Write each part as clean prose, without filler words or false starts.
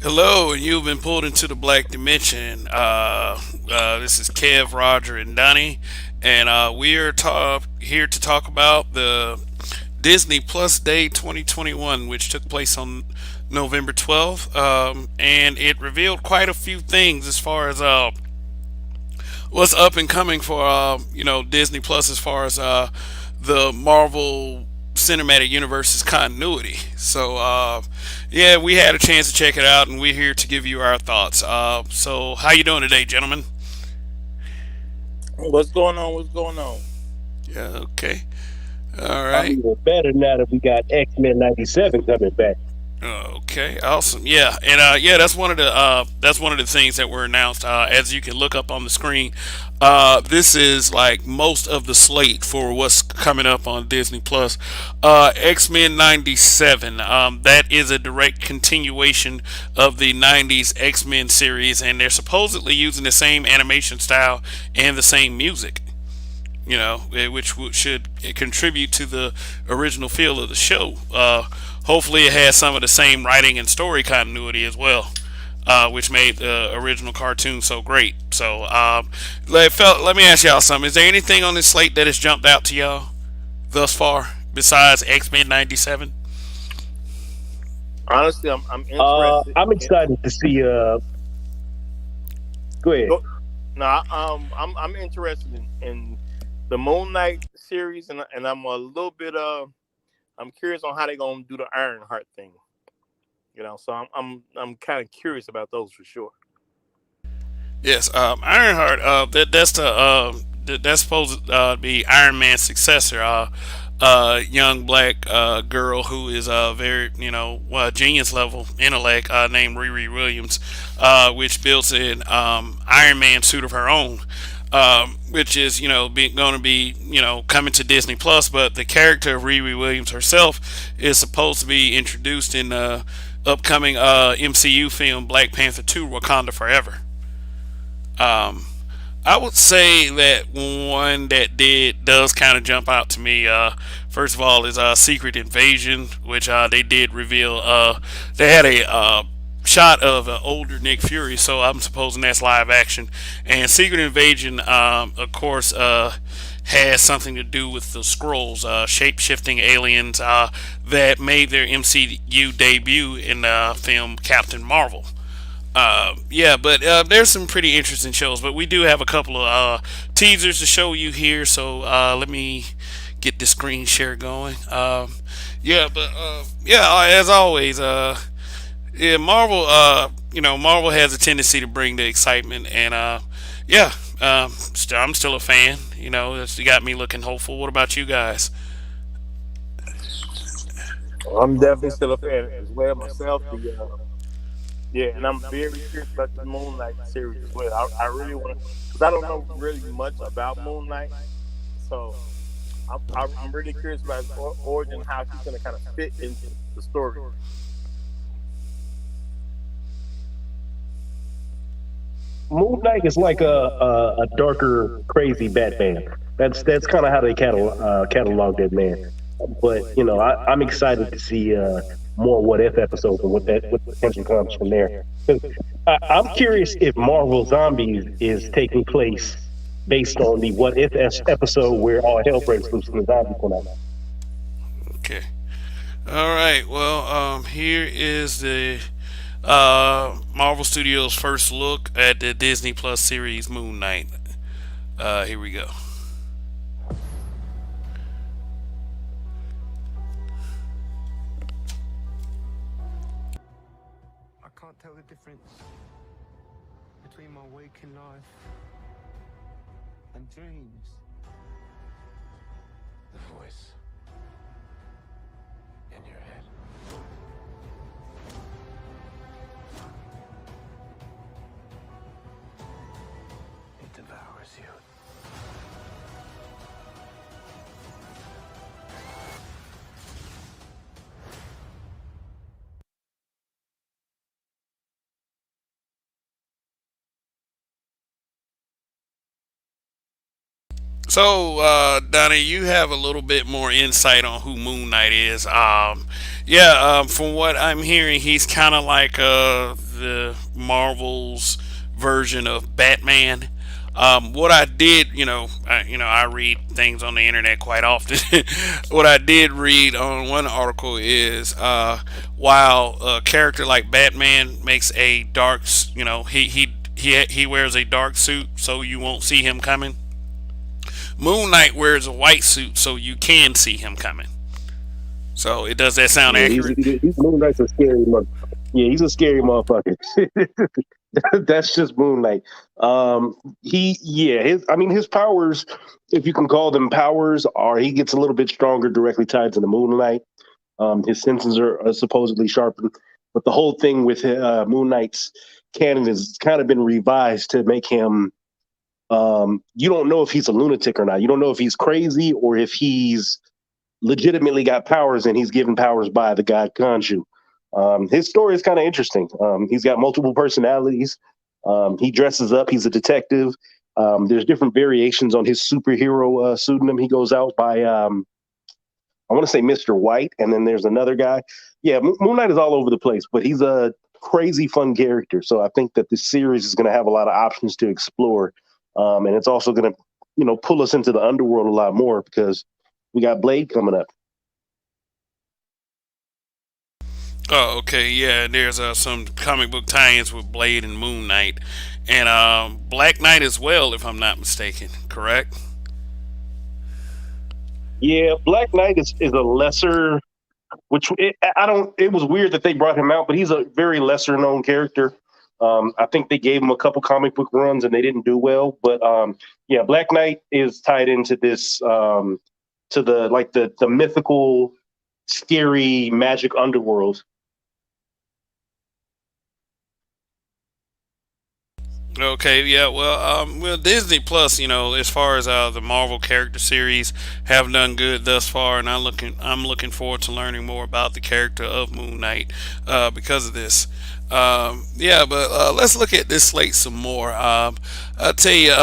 Hello, and you've been pulled into the Black Dimension. This is Kev, Roger, and Donnie, and we are here to talk about the Disney Plus Day 2021, which took place on November 12th, and it revealed quite a few things as far as what's up and coming for Disney Plus as far as the Marvel Cinematic Universe's continuity. So yeah, we had a chance to check it out, and we're here to give you our thoughts. So how you doing today, gentlemen? What's going on? What's going on? Yeah, okay, all I'm right. even better now that we got X-Men 97 coming back. Okay, awesome. Yeah, and yeah, that's one of the things that were announced. As you can look up on the screen, this is like most of the slate for what's coming up on Disney Plus. X Men '97. That is a direct continuation of the '90s X Men series, and they're supposedly using the same animation style and the same music. Which should contribute to the original feel of the show. Hopefully, it has some of the same writing and story continuity as well, which made the original cartoon so great. So, let me ask y'all something. Is there anything on this slate that has jumped out to y'all thus far besides X Men '97? Honestly, I'm interested. I'm In, excited to see. Go ahead. go, no, I'm interested in the Moon Knight series, and I'm a little bit I'm curious on how they're gonna do the Ironheart thing. So I'm kind of curious about those for sure. Yes, Ironheart. That's supposed to be Iron Man's successor. Young black girl who is very genius level intellect named Riri Williams, which builds an Iron Man suit of her own. Which is going to be coming to Disney Plus, but the character of Riri Williams herself is supposed to be introduced in the upcoming MCU film Black Panther 2: Wakanda Forever. Um, I would say that one that does kind of jump out to me. First of all, is Secret Invasion, which they did reveal. They had a shot of older Nick Fury, so I'm supposing that's live action. And Secret Invasion, of course, has something to do with the scrolls, shape shifting aliens that made their MCU debut in the film Captain Marvel. Yeah, but there's some pretty interesting shows. But we do have a couple of teasers to show you here. So let me get the screen share going. Yeah, but yeah, as always, yeah, Marvel. Marvel has a tendency to bring the excitement, and yeah, I'm still a fan. That's got me looking hopeful. What about you guys? I'm definitely still a fan as well myself. Yeah, and I'm very curious about the Moon Knight series as well. I really want to because I don't know really much about Moon Knight, so I'm really curious about his origin, how he's going to kind of fit into the story. Moon Knight is like a darker, crazy Batman. That's kind of how they catalog that man. But I'm excited to see more what if episodes and what potential comes from there. 'Cause I'm curious if Marvel Zombies is taking place based on the what if episode where all hell breaks loose and the zombies come out. Okay. All right. Well, here is the Marvel Studios' first look at the Disney Plus series Moon Knight. Here we go. I can't tell the difference between my waking life and dreams. The voice in your head. It devours you. So, Donnie, you have a little bit more insight on who Moon Knight is. Yeah, from what I'm hearing, he's kind of like the Marvel's version of Batman. What I did, I read things on the internet quite often. What I did read on one article is, while a character like Batman makes a dark, he wears a dark suit so you won't see him coming. Moon Knight wears a white suit so you can see him coming. So it does that sound Yeah, accurate? he's Moon Knight's a scary mother. Yeah, he's a scary motherfucker. That's just Moon Knight. His I mean his powers, if you can call them powers, are he gets a little bit stronger directly tied to the Moonlight. His senses are supposedly sharpened, but the whole thing with Moon Knight's canon has kind of been revised to make him. You don't know if he's a lunatic or not. You don't know if he's crazy or if he's legitimately got powers and he's given powers by the god Khonshu. His story is kind of interesting. He's got multiple personalities. He dresses up. He's a detective. There's different variations on his superhero pseudonym. He goes out by I want to say Mr. White, and then there's another guy. Yeah, Moon Knight is all over the place, but he's a crazy fun character. So I think that this series is going to have a lot of options to explore, and it's also going to, pull us into the underworld a lot more because we got Blade coming up. Oh, okay, yeah. There's some comic book tie-ins with Blade and Moon Knight, and Black Knight as well, if I'm not mistaken. Correct? Yeah, Black Knight is a lesser, which I don't. It was weird that they brought him out, but he's a very lesser known character. I think they gave him a couple comic book runs and they didn't do well. But yeah, Black Knight is tied into this to the mythical, scary magic underworld. Okay, yeah. Well, Disney Plus, as far as the Marvel character series, have done good thus far, and I'm looking forward to learning more about the character of Moon Knight, because of this. Yeah, but let's look at this slate some more. I'll tell you,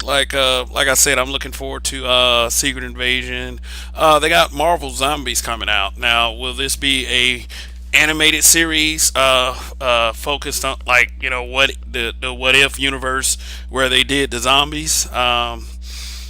like I said, I'm looking forward to Secret Invasion. They got Marvel Zombies coming out now. Will this be a animated series focused on, like, what the what if universe where they did the zombies,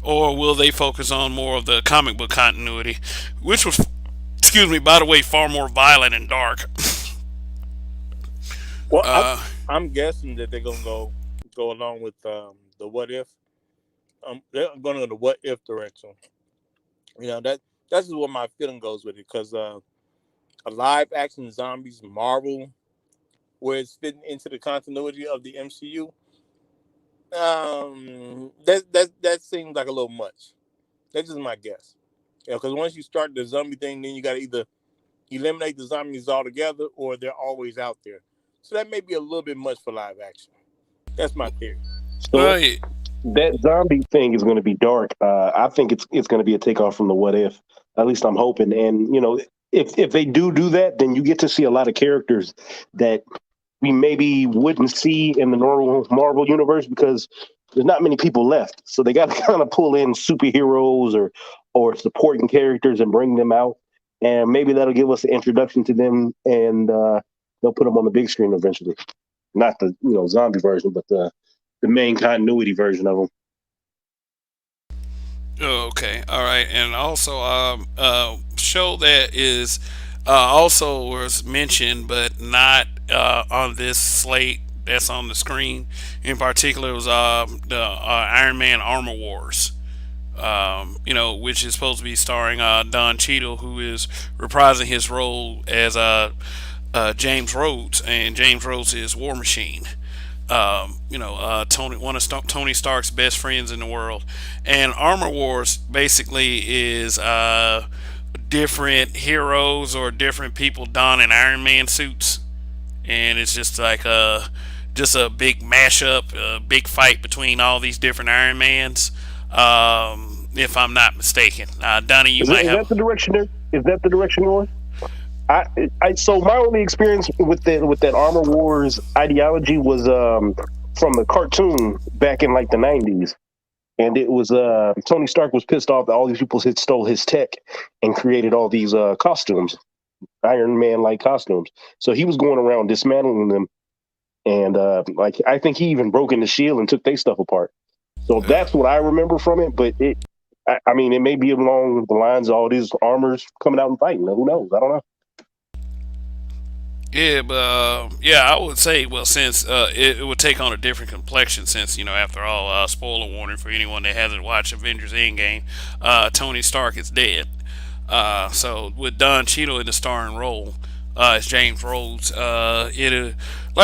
or will they focus on more of the comic book continuity, which was, excuse me, by the way, far more violent and dark. Well, uh I'm guessing that they're gonna go along with the what if. They're going to go the what if direction. That's just where my feeling goes with it because a live action zombies Marvel where it's fitting into the continuity of the MCU. That seems like a little much. That's just my guess. Yeah, because once you start the zombie thing, then you got to either eliminate the zombies altogether or they're always out there. So that may be a little bit much for live action. That's my theory. So well, that zombie thing is going to be dark. I think it's going to be a takeoff from the what if. At least I'm hoping. And if they do that, then you get to see a lot of characters that we maybe wouldn't see in the normal Marvel universe because there's not many people left. So they got to kind of pull in superheroes or supporting characters and bring them out, and maybe that'll give us an introduction to them, and they'll put them on the big screen eventually. Not the zombie version, but the main continuity version of them. Oh, okay, all right, and also show that is also was mentioned, but not on this slate that's on the screen. In particular, was the Iron Man Armor Wars. Which is supposed to be starring Don Cheadle, who is reprising his role as James Rhodes, and James Rhodes is War Machine. One of Tony Stark's best friends in the world. And Armor Wars basically is different heroes or different people donning Iron Man suits, and it's just a big mashup, a big fight between all these different Iron Mans. If I'm not mistaken, Donnie, you might Is that have. the direction? Is that the direction you're on? So my only experience with that Armor Wars ideology was from the cartoon back in like the '90s. and it was Tony Stark was pissed off that all these people had stole his tech and created all these costumes, Iron Man like costumes. So he was going around dismantling them, and like I think he even broke into Shield and took their stuff apart. So Yeah. that's what I remember from it. But I mean, it may be along the lines of all these armors coming out and fighting. Who knows? I don't know. Yeah, but yeah, I would say, well, since it would take on a different complexion, since after all, spoiler warning for anyone that hasn't watched Avengers Endgame, Tony Stark is dead. So with Don Cheadle in the starring role as James Rhodes, like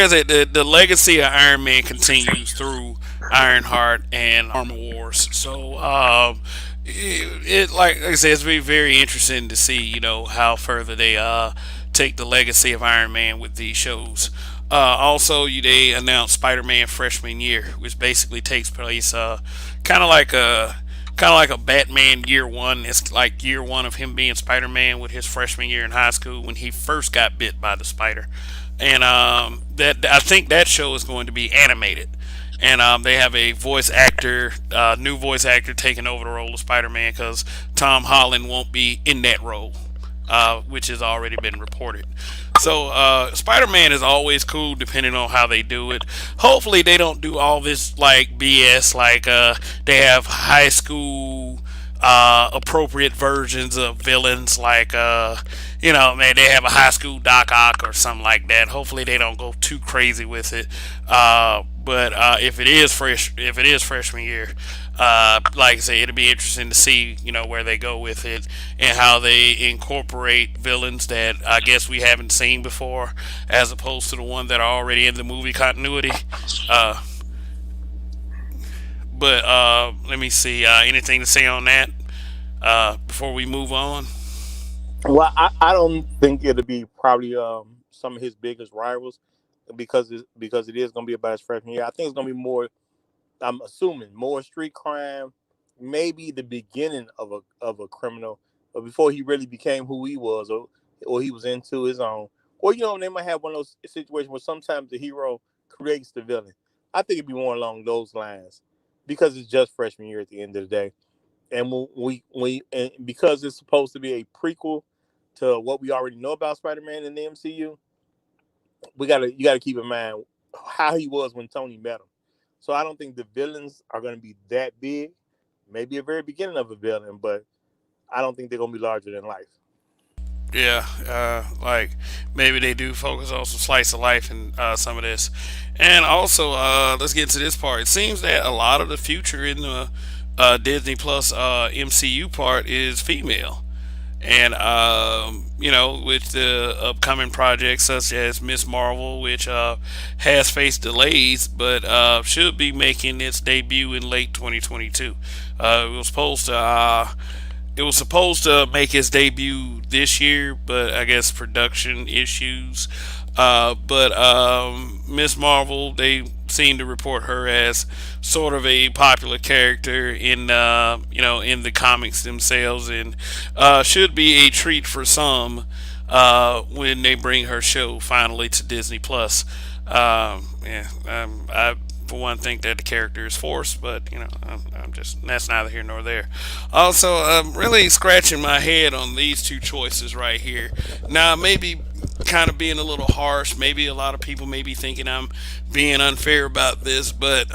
I said, the legacy of Iron Man continues through Ironheart and Armor Wars. So like I said, it's be very interesting to see how further they take the legacy of Iron Man with these shows. Also, they announced Spider-Man freshman year, which basically takes place kind of like a kind of like a Batman year one. It's like year one of him being Spider-Man with his freshman year in high school when he first got bit by the spider. And that I think that show is going to be animated. And they have a new voice actor taking over the role of Spider-Man because Tom Holland won't be in that role, which has already been reported. So Spider-Man is always cool, depending on how they do it. Hopefully, they don't do all this like BS, like they have high school appropriate versions of villains, like man, they have a high school Doc Ock or something like that. Hopefully, they don't go too crazy with it. But if it is freshman year, like I say, it'll be interesting to see where they go with it and how they incorporate villains that I guess we haven't seen before, as opposed to the one that are already in the movie continuity. Uh, but let me see. Anything to say on that before we move on? Well, I don't think it'll be probably some of his biggest rivals because it is going to be about his freshman year. I think it's going to be more. I'm assuming more street crime, maybe the beginning of a criminal, but before he really became who he was, or he was into his own, or they might have one of those situations where sometimes the hero creates the villain. I think it'd be more along those lines because it's just freshman year at the end of the day, and and because it's supposed to be a prequel to what we already know about Spider-Man in the MCU, you gotta keep in mind how he was when Tony met him. So I don't think the villains are going to be that big. Maybe a very beginning of a villain, but I don't think they're going to be larger than life. Yeah, like maybe they do focus on some slice of life and some of this, and also let's get to this part. It seems that a lot of the future in the Disney Plus MCU part is female. And with the upcoming projects such as Miss Marvel, which has faced delays, but should be making its debut in late 2022. It was supposed to make its debut this year, but I guess production issues. But Miss Marvel, they seem to report her as sort of a popular character in in the comics themselves, and should be a treat for some when they bring her show finally to Disney Plus. I for one think that the character is forced, but I'm just that's neither here nor there. Also, I'm really scratching my head on these two choices right here. Now, maybe kind of being a little harsh. Maybe a lot of people may be thinking I'm being unfair about this, but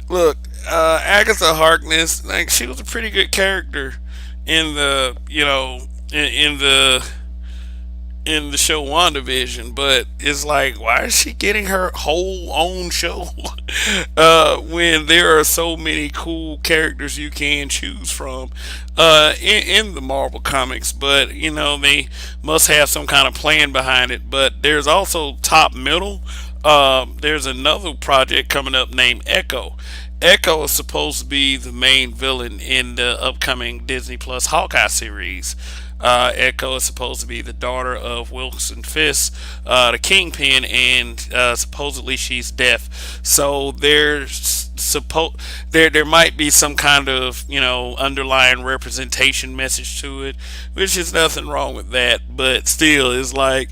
look, Agatha Harkness, like she was a pretty good character in the in the show WandaVision, but it's like, why is she getting her whole own show when there are so many cool characters you can choose from in the Marvel comics? But they must have some kind of plan behind it. But there's also top middle. There's another project coming up named Echo. Echo is supposed to be the main villain in the upcoming Disney Plus Hawkeye series. Echo is supposed to be the daughter of Wilson Fisk, the Kingpin, and supposedly she's deaf. So there might be some kind of underlying representation message to it, which is nothing wrong with that. But still, it's like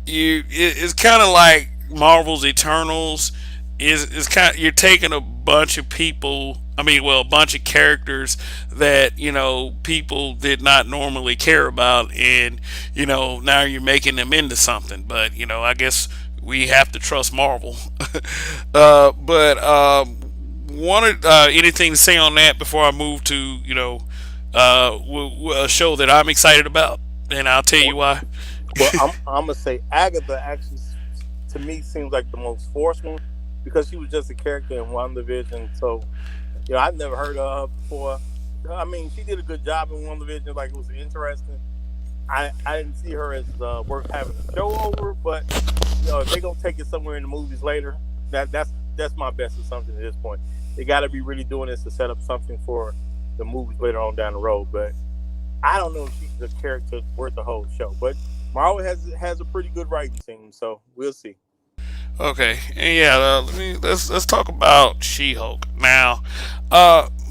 it's kind of like Marvel's Eternals is kind of, you're taking a bunch of people. I mean, well, a bunch of characters that people did not normally care about, and now you're making them into something. But I guess we have to trust Marvel. But wanted anything to say on that before I move to a show that I'm excited about, and I'll tell you why. Well, I'm gonna say Agatha actually to me seems like the most forced one because she was just a character in one division. So I've never heard of her before. I mean, she did a good job in one division. Like it was interesting. I didn't see her as worth having a show over, but if they gonna take it somewhere in the movies later, that's my best assumption at this point. They got to be really doing this to set up something for the movies later on down the road. But I don't know if she's a character worth the whole show. But Marvel has a pretty good writing team, so we'll see. Okay, and yeah, let's talk about She-Hulk now.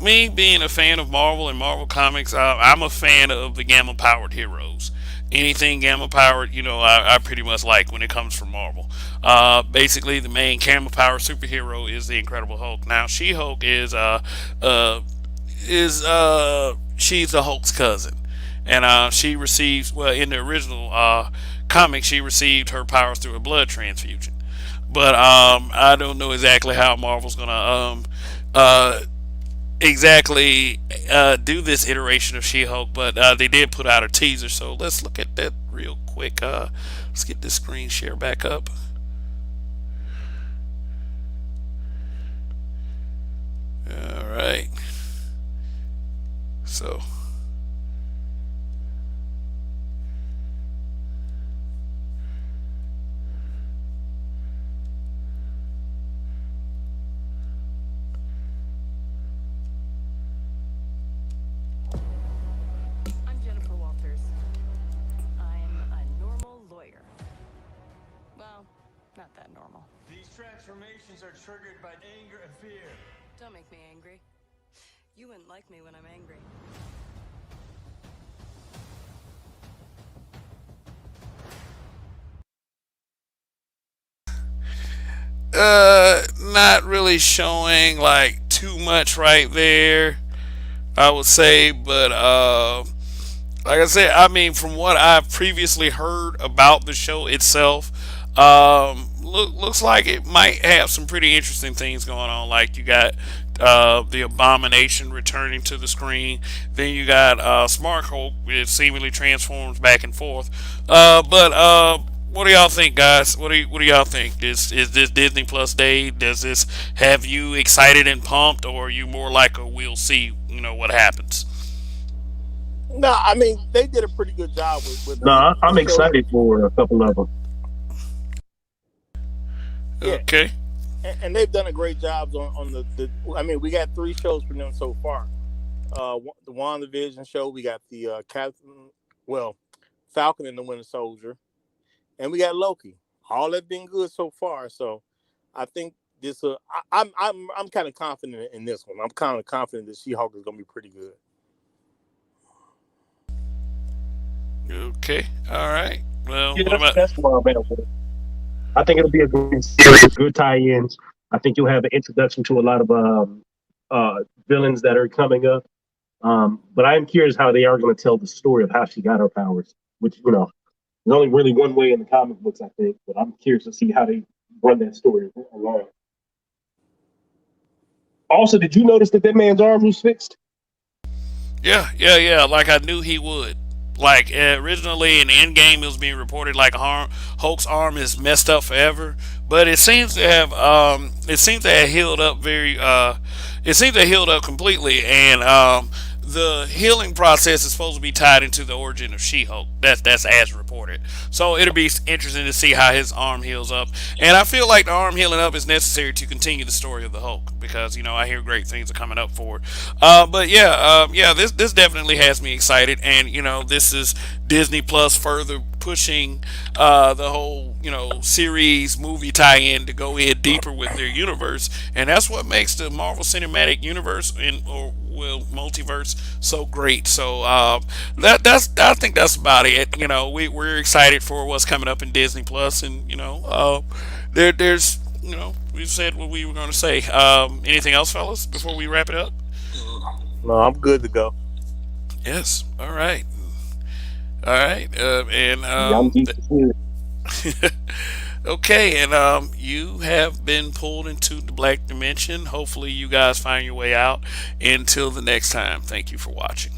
Me being a fan of Marvel and Marvel comics, I'm a fan of the gamma powered heroes. Anything gamma powered, I pretty much like when it comes from Marvel. Basically, the main gamma powered superhero is the Incredible Hulk. Now, She-Hulk she's the Hulk's cousin, and she receives, well, in the original comic, she received her powers through a blood transfusion. But I don't know exactly how Marvel's gonna uh, exactly do this iteration of She-Hulk, but they did put out a teaser, so let's look at that real quick. Let's get this screen share back up. All right, so I'm Jennifer Walters. I'm a normal lawyer. Well, not that normal. These transformations are triggered by anger and fear. Don't make me angry. You wouldn't like me when I'm angry. not really showing like too much right there, I would say, but like I said, I mean, from what I've previously heard about the show itself, looks like it might have some pretty interesting things going on. Like you got the Abomination returning to the screen, then you got Smart Hulk, it seemingly transforms back and forth. But what do y'all think, guys? What do y'all think? Is this Disney Plus Day? Does this have you excited and pumped, or are you more like a we'll see? What happens? No, I mean they did a pretty good job with No, the I'm show. excited for a couple of them. Yeah, Okay. and they've done a great job on the. I mean, we got three shows from them so far. The WandaVision show, we got the Captain, well, Falcon and the Winter Soldier, and we got Loki. All that been good so far. So I think this. I'm kind of confident in this one. I'm kind of confident that She-Hulk is going to be pretty good. Okay. All right. Well, Yeah, what about? that's where I'm at with it. I think it'll be a good series, good tie-ins. I think you'll have an introduction to a lot of villains that are coming up. But I am curious how they are going to tell the story of how she got her powers, which there's only really one way in the comic books, I think. But I'm curious to see how they run that story along. Also, did you notice that man's arm was fixed? Yeah, yeah, yeah. Like I knew he would. Like originally in Endgame, it was being reported like Hulk's arm is messed up forever, but it seems to have healed up it seems to have healed up completely, and the healing process is supposed to be tied into the origin of She-Hulk. That's as reported. So it'll be interesting to see how his arm heals up, and I feel like the arm healing up is necessary to continue the story of the Hulk because I hear great things are coming up for it. But yeah, yeah, this definitely has me excited, and this is Disney Plus further pushing the whole series movie tie-in to go in deeper with their universe, and that's what makes the Marvel Cinematic Universe or well multiverse so great. So that's I think that's about it. We're excited for what's coming up in Disney Plus, and there's we've said what we were going to say. Anything else, fellas, before we wrap it up? No, I'm good to go. Yes. All right. All right. And Yeah, I'm deep. okay, and you have been pulled into the black dimension. Hopefully, you guys find your way out. Until the next time, thank you for watching.